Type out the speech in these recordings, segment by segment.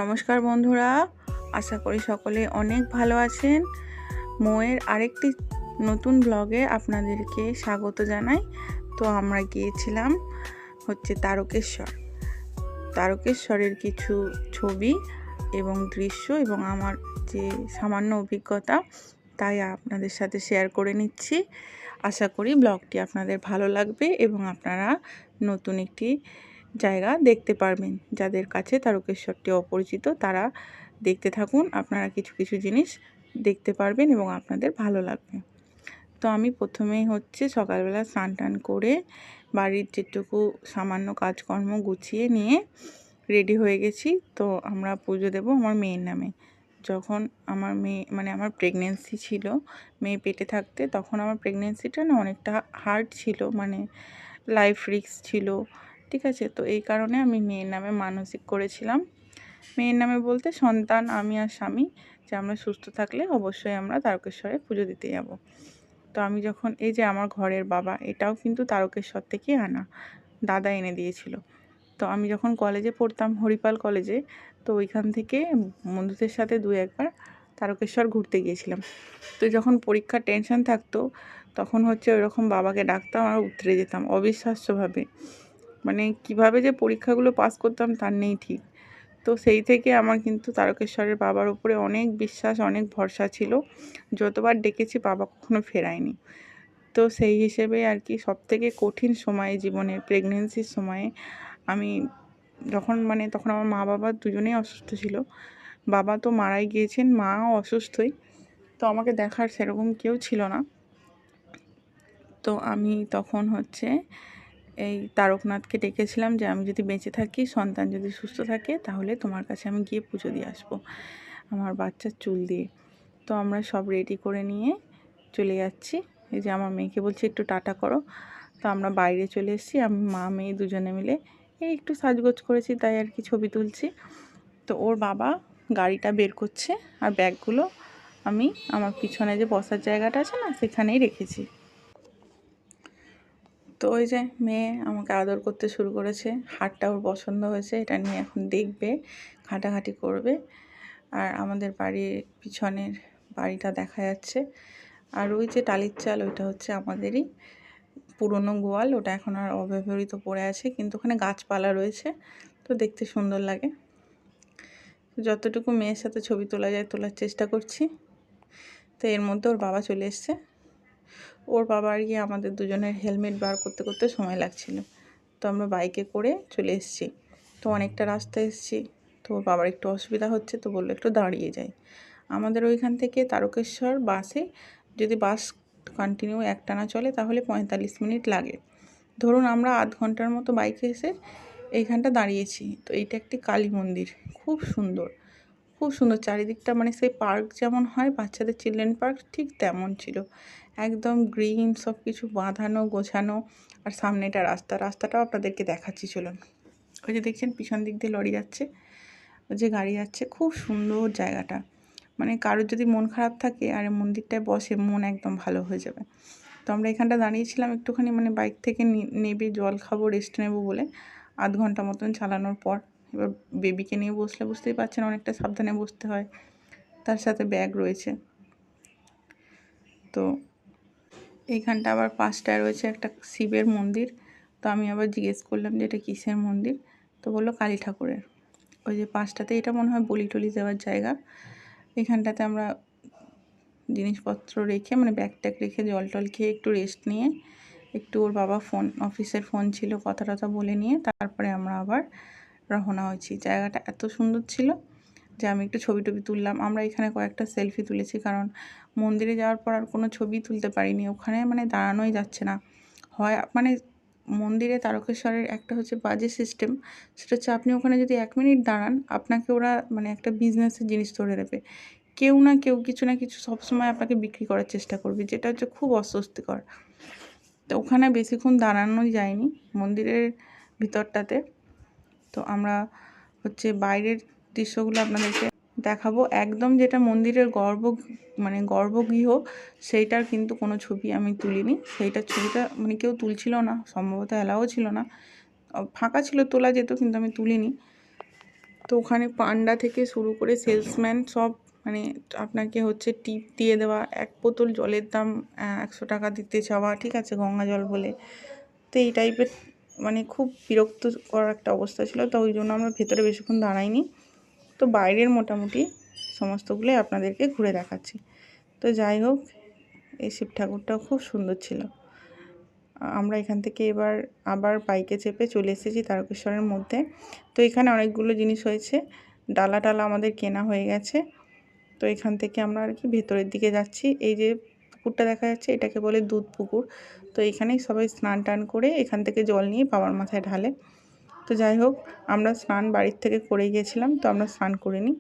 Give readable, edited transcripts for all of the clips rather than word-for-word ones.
নমস্কার বন্ধুরা, আশা করি সকলে অনেক ভালো আছেন। মোয়ের আরেকটি নতুন ব্লগে আপনাদেরকে স্বাগত জানাই। তো আমরা গিয়েছিলাম তারকেশ্বরের কিছু ছবি এবং দৃশ্য এবং আমার যে সামান্য অভিজ্ঞতা তাই আপনাদের সাথে শেয়ার করে নিচ্ছি। আশা করি ব্লগটি আপনাদের ভালো লাগবে এবং আপনারা নতুন একটি জায়গা দেখতে পারবেন। যাদের কাছে তারকেশ্বরটি অপরিচিত তারা দেখতে থাকুন, আপনারা কিছু কিছু জিনিস দেখতে পারবেন এবং আপনাদের ভালো লাগবে। তো আমি প্রথমেই সকালবেলা স্নান টান করে বাড়ির যেটুকু সামান্য কাজকর্ম গুছিয়ে নিয়ে রেডি হয়ে গেছি। তো আমরা পুজো দেব আমার মেয়ের নামে। যখন আমার মেয়ে আমার প্রেগনেন্সি ছিল, মেয়ে পেটে থাকতে, তখন আমার প্রেগনেন্সিটা না অনেকটা হার্ড ছিল, লাইফ রিস্ক ছিল, ঠিক আছে। তো এই কারণে আমি মেয়ের নামে মানসিক করেছিলাম। মেয়ের নামে বলতে সন্তান, আমি আর স্বামী, যে আমরা সুস্থ থাকলে অবশ্যই আমরা তারকেশ্বরে পুজো দিতে যাব। তো আমি যখন এই যে আমার ঘরের বাবা, এটাও কিন্তু তারকেশ্বর থেকে আনা, দাদা এনে দিয়েছিল। তো আমি যখন কলেজে পড়তাম, হরিপাল কলেজে, তো ওইখান থেকে বন্ধুদের সাথে দু একবার তারকেশ্বর ঘুরতে গিয়েছিলাম। তো যখন পরীক্ষার টেনশন থাকতো তখন ওইরকম বাবাকে ডাকতাম আর উতরে যেতাম অবিশ্বাস্যভাবে। কিভাবে যে পরীক্ষাগুলো পাস করতাম তার নেই ঠিক। তো সেই থেকে আমার কিন্তু তারকেশ্বরের বাবার উপরে অনেক বিশ্বাস, অনেক ভরসা ছিল। যতবার ডেকেছি বাবা কখনো ফেরায়নি। তো সেই হিসেবে আর কি সবথেকে কঠিন সময়ে জীবনের প্রেগনেন্সির সময়ে আমি তখন আমার মা বাবা দুজনেই অসুস্থ ছিল। বাবা তো মারাই গিয়েছেন, মাও অসুস্থই। তো আমাকে দেখার সেরকম কেউ ছিল না। তো আমি তখন এই তারকনাথকে ডেকেছিলাম যে আমি যদি বেঁচে থাকি, সন্তান যদি সুস্থ থাকে, তাহলে তোমার কাছে আমি গিয়ে পুজো দিয়ে আসবো আমার বাচ্চার চুল দিয়ে। তো আমরা সব রেডি করে নিয়ে চলে যাচ্ছি। এই যে আমার মেয়েকে বলছি একটু টাটা করো। তো আমরা বাইরে চলে এসেছি, আমি মা মেয়ে দুজনে মিলে এই একটু সাজগোজ করেছি, তাই আর কি ছবি তুলছি। তো ওর বাবা গাড়িটা বের করছে আর ব্যাগগুলো আমি আমার পিছনে যে বসার জায়গাটা আছে না, সেখানেই রেখেছি। তো ওই যে মেয়ে আমাকে আদর করতে শুরু করেছে, হারটা ওর পছন্দ হয়েছে, এটা নিয়ে এখন দেখবে, ঘাটাঘাটি করবে। আর আমাদের বাড়ির পিছনের বাড়িটা দেখা যাচ্ছে। আর ওই যে টালির চাল, ওইটা আমাদেরই পুরনো গোয়াল, ওটা এখন আর অব্যবহৃত পড়ে আছে, কিন্তু ওখানে গাছপালা রয়েছে, তো দেখতে সুন্দর লাগে। যতটুকু মেয়ের সাথে ছবি তোলা যায় তোলার চেষ্টা করছি। তো এর মধ্যে ওর বাবা চলে এসছে। ওর বাবা আর গিয়ে আমাদের দুজনের হেলমেট বার করতে করতে সময় লাগছিল। তো আমরা বাইকে করে চলে এসেছি। তো অনেকটা রাস্তা এসেছি, তো ওর বাবার একটু অসুবিধা হচ্ছে, তো বললো একটু দাঁড়িয়ে যাই। আমাদের ওইখান থেকে তারকেশ্বর বাসে, যদি বাস কন্টিনিউ একটানা চলে, তাহলে 45 মিনিট লাগে। ধরুন আমরা আধ ঘন্টার মতো বাইকে এসে এইখানটা দাঁড়িয়েছি। তো এইটা একটি কালী মন্দির, খুব সুন্দর, খুব সুন্দর চারিদিকটা, সেই পার্ক যেমন হয় বাচ্চাদের চিলড্রেন পার্ক, ঠিক তেমন ছিল। একদম গ্রিন, সব কিছু বাঁধানো গোছানো। আর সামনেটা রাস্তাটাও আপনাদেরকে দেখাচ্ছি, চলুন। ওই যে দেখছেন পিছন দিক দিয়ে লরি যাচ্ছে, ওই যে গাড়ি যাচ্ছে, খুব সুন্দর জায়গাটা। কারোর যদি মন খারাপ থাকে আর এই মন্দিরটায় বসে, মন একদম ভালো হয়ে যাবে। তো আমরা এখানটা দাঁড়িয়েছিলাম একটুখানি, বাইক থেকে নেবে জল খাবো, রেস্ট নেবো বলে। আধ ঘন্টা মতন চালানোর পর এবার বেবিকে নিয়ে বসলে বুঝতেই পারছেন অনেকটা সাবধানে বসতে হয়, তার সাথে ব্যাগ রয়েছে। তো এইখানটা আবার পাশটায় রয়েছে একটা শিবের মন্দির। তো আমি আবার জিজ্ঞেস করলাম যে এটা কিসের মন্দির, তো বললো কালী ঠাকুরের। ওই যে পাশটাতে এটা মনে হয় বলি টলি দেওয়ার জায়গা। এখানটাতে আমরা জিনিসপত্র রেখে, ব্যাগ ট্যাগ রেখে জল টল খেয়ে একটু রেস্ট নিয়ে, একটু ওর বাবা অফিসের ফোন ছিল, কথা টথা বলে নিয়ে তারপরে আমরা আবার রওনা হয়েছি। জায়গাটা এত সুন্দর ছিল যে আমি একটু ছবি টবি তুললাম। আমরা এখানে কয়েকটা সেলফি তুলেছি, কারণ মন্দিরে যাওয়ার পর আর কোনো ছবি তুলতে পারিনি। ওখানে দাঁড়ানোই যাচ্ছে না। হয় মন্দিরে তারকেশ্বরের একটা বাজে সিস্টেম, সেটা আপনি ওখানে যদি 1 মিনিট দাঁড়ান, আপনাকে ওরা একটা বিজনেসের জিনিস ধরে নেবে। কেউ না কেউ কিছু না কিছু সবসময় আপনাকে বিক্রি করার চেষ্টা করবে, যেটা খুব অস্বস্তিকর। তো ওখানে বেশিক্ষণ দাঁড়ানোই যায়নি মন্দিরের ভিতরটাতে। তো আমরা বাইরের দৃশ্যগুলো আপনাদেরকে দেখাবো। একদম যেটা মন্দিরের গর্ভগৃহ, সেইটার কিন্তু কোনো ছবি আমি তুলিনি। সেইটার ছবিটা কেউ তুলছিল না, সম্ভবত অ্যালাও ছিল না, ফাঁকা ছিল, তোলা যেত, কিন্তু আমি তুলিনি। তো ওখানে পান্ডা থেকে শুরু করে সেলসম্যান সব মানে আপনাকে হচ্ছে টিপ দিয়ে দেওয়া, এক বোতল জলের দাম 100 টাকা দিতে চাওয়া, ঠিক আছে, গঙ্গা জল বলে। তো এই টাইপের মানে খুব বিরক্তকর একটা অবস্থা ছিল। তো ওই জন্য আমরা ভেতরে বেশিক্ষণ দাঁড়াইনি। তো বাইরের মোটামুটি সমস্তগুলোই আপনাদেরকে ঘুরে দেখাচ্ছি। তো যাই হোক, এই শিব ঠাকুরটাও খুব সুন্দর ছিল। আমরা এখান থেকে এবার আবার বাইকে চেপে চলে এসেছি তারকেশ্বরের মধ্যে। তো এখানে অনেকগুলো জিনিস হয়েছে, ডালা টালা আমাদের কেনা হয়ে গেছে। তো এখান থেকে আমরা আর কি ভেতরের দিকে যাচ্ছি। এই যে পুকুরটা দেখা যাচ্ছে, এটাকে বলে দুধ পুকুর। তো এখানেই সবাই স্নান টান করে এখান থেকে জল নিয়ে বাবার মাথায় ঢালে। তো যাই হোক, আমরা স্নান বাড়ির থেকে করে গিয়েছিলাম, তো আমরা স্নান করিনি।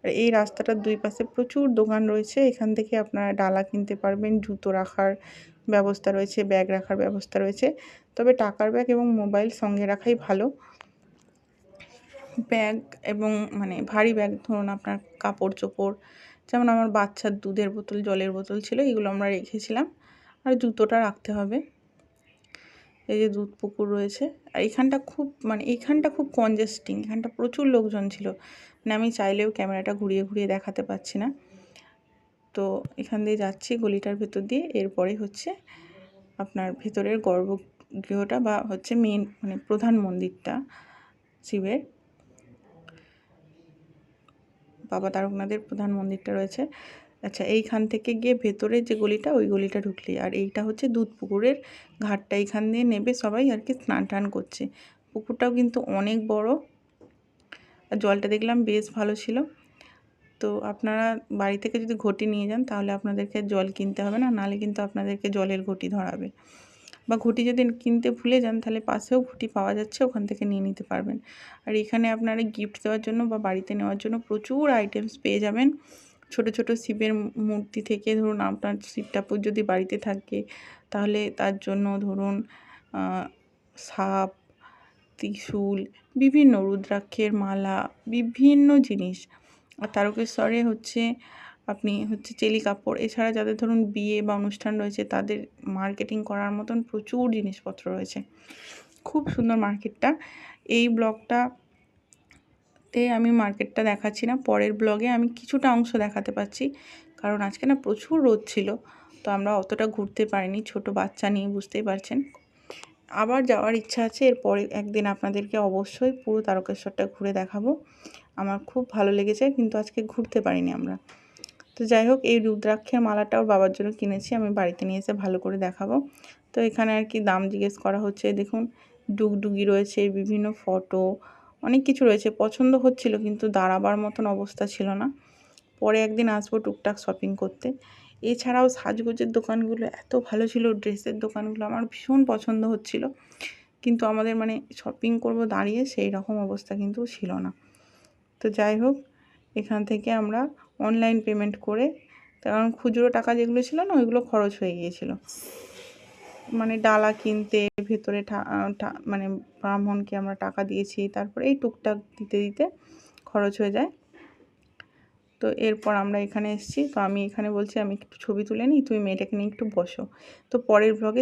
আর এই রাস্তাটার দুই পাশে প্রচুর দোকান রয়েছে, এখান থেকে আপনারা ডালা কিনতে পারবেন, জুতো রাখার ব্যবস্থা রয়েছে, ব্যাগ রাখার ব্যবস্থা রয়েছে। তবে টাকার ব্যাগ এবং মোবাইল সঙ্গে রাখাই ভালো। ব্যাগ এবং মানে ভারী ব্যাগ, ধরুন আপনার কাপড় চোপড়, যেমন আমার বাচ্চার দুধের বোতল, জলের বোতল ছিল, এগুলো আমরা রেখেছিলাম। আর জুতোটা রাখতে হবে। এই যে দুধ পুকুর রয়েছে, আর এখানটা খুব কনজেস্টিং, এখানটা প্রচুর লোকজন ছিল, মানে আমি চাইলেও ক্যামেরাটা ঘুরিয়ে ঘুরিয়ে দেখাতে পারছি না। তো এখান দিয়ে যাচ্ছি গলিটার ভেতর দিয়ে। এরপরে হচ্ছে আপনার ভেতরের গর্ভগৃহটা বা হচ্ছে মেন মানে প্রধান মন্দিরটা শিবের, বাবা তারকনাথের প্রধান মন্দিরটা রয়েছে। আচ্ছা, এইখান থেকে গিয়ে ভেতরে যে গলিটা, ওই গলিটা ঢুকলি, আর এইটা হচ্ছে দুধ পুকুরের ঘাটটা। এইখান দিয়ে নেবে সবাই আর কি স্নান টান করছে। পুকুরটাও কিন্তু অনেক বড়, আর জলটা দেখলাম বেশ ভালো ছিল। তো আপনারা বাড়ি থেকে যদি ঘটি নিয়ে যান, তাহলে আপনাদেরকে জল কিনতে হবে না, নাহলে কিন্তু আপনাদেরকে জলের ঘটি ধরাবে। বা ঘটি যদি কিনতে ভুলে যান, তাহলে পাশেও ঘটি পাওয়া যাচ্ছে, ওখান থেকে নিয়ে নিতে পারবেন। আর এখানে আপনারা গিফট দেওয়ার জন্য বা বাড়িতে নেওয়ার জন্য প্রচুর আইটেমস পেয়ে যাবেন। ছোট ছোট শিবের মূর্তি থেকে, ধরুন আপনার শিব ঠাকুর যদি বাড়িতে থাকে, তাহলে তার জন্য ধরুন সাপ, ত্রিশূল, বিভিন্ন রুদ্রাক্ষের মালা, বিভিন্ন জিনিস। আর তারকেশ্বরে হচ্ছে আপনি হচ্ছে চেলি কাপড়, এছাড়া যাদের ধরুন বিয়ে বা অনুষ্ঠান রয়েছে, তাদের মার্কেটিং করার মতন প্রচুর জিনিসপত্র রয়েছে। খুব সুন্দর মার্কেটটা। এই ব্লগটাতে আমি মার্কেটটা দেখাচ্ছি না, পরের ব্লগে আমি কিছুটা অংশ দেখাতে পারছি, কারণ আজকে না প্রচুর রোদ ছিল, তো আমরা অতটা ঘুরতে পারিনি, ছোট বাচ্চা নিয়ে, বুঝতেই পারছেন। আবার যাওয়ার ইচ্ছা আছে, এরপরে একদিন আপনাদেরকে অবশ্যই পুরো তারকেশ্বরটা ঘুরে দেখাবো। আমার খুব ভালো লেগেছে, কিন্তু আজকে ঘুরতে পারিনি আমরা। তো যাই হোক, এই রুদ্রাক্ষের মালাটা ওর বাবার জন্য কিনেছি, আমি বাড়িতে নিয়ে এসে ভালো করে দেখাবো। তো এখানে আর কি দাম জিজ্ঞেস করা হচ্ছে, দেখুন ডুগডুগি রয়েছে, বিভিন্ন ফটো, অনেক কিছু রয়েছে। পছন্দ হচ্ছিল, কিন্তু দাঁড়াবার মতন অবস্থা ছিল না। পরে একদিন আসবো টুকটাক শপিং করতে। এছাড়াও সাজগোজের দোকানগুলো এত ভালো ছিল, ড্রেসের দোকানগুলো আমার ভীষণ পছন্দ হচ্ছিল, কিন্তু আমাদের মানে শপিং করব দাঁড়িয়ে, সেই রকম অবস্থা কিন্তু ছিল না। তো যাই হোক, এখান থেকে আমরা অনলাইন পেমেন্ট করে, কারণ খুচরো টাকা যেগুলো ছিল না, ওইগুলো খরচ হয়ে গিয়েছিল, মানে ডালা কিনতে, ভেতরে মানে ব্রাহ্মণকে আমরা টাকা দিয়েছি, তারপরে এই টুকটাক দিতে দিতে খরচ হয়ে যায়। তো এরপর আমরা এখানে এসেছি, তো আমি এখানে বলছি আমি একটু ছবি তুলে নিই, তুমি মেয়েটাকে নিয়ে একটু বসো। তো পরের ব্লগে